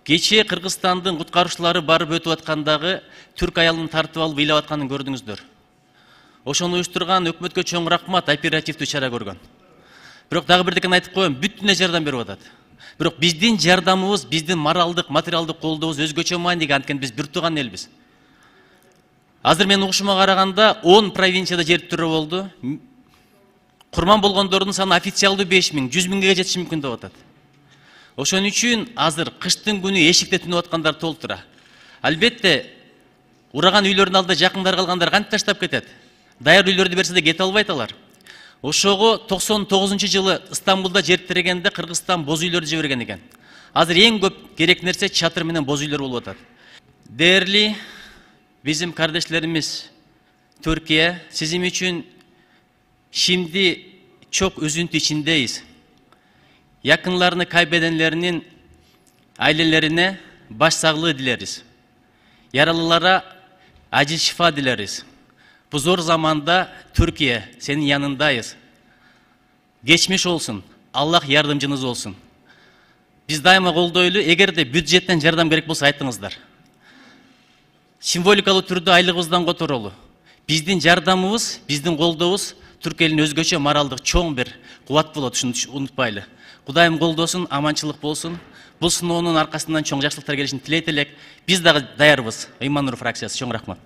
Кече Кыргызстандын куткаруучулары барып өтүп аткандагы түрк аялын тартып алып ыйлап атканын көрдүңүздөр. Ошону уюштурган өкмөткө чоң рахмат, оперативдүү чара көргөн. Бирок дагы бирдекени айтып коем, бүт дүнө жардам берип атат. Бирок биздин жардамыбыз, биздин моралдык, материалдык колдообуз өзгөчө маанилүү, анткени биз бир тууган элбиз. Азыр менин угушума караганда 10 провинцияда жер титирөө болду. Курман болгондордун саны официалдуу 5000, 100 миңге жетиши мүмкүн деп атат. Ошон үчүн азыр кыштын күнү эшикте түнөп аткандар толтура. Албетте, ураган үйлөрдүн алдында жакындар калгандар кантип таштап кетет? Даяр үйлөрдү берсе да кете албайт алар. Ошого 99-жылы Стамбулда жер тирегенде Кыргызстан боз үйлөрдү жиберген экен. Азыр эң көп керек нерсе чатыр менен боз үйлөр болуп атат. Дээрлүү bizim kardeşlerimiz Türkiye, sizin için şimdi çok üzüntü içindeyiz. Yakınlarını kaybedenlerinin ailelerine başsağlığı dileriz. Yaralılara acil şifa dileriz. Bu zor zamanda Türkiye, senin yanındayız. Geçmiş olsun, Allah yardımcınız olsun. Biz daima koldoylу, eğer de büdjetten жардам керек болса айтыңыздар. Символикалуу түрдө айлыгыбыздан которолу. Биздин жардамыбыз, биздин колдообуз түрк элине өзгөчө моралдык чоң бир кубат болот, ушуну унутпайлы. Кудайым колдосун, аманчылык болсун. Бул сыноонун аркасынан чоң жакшылыктар келишин тилейт элек. Биз дагы даярбыз. Иман Нур фракциясы. Чоң рахмат.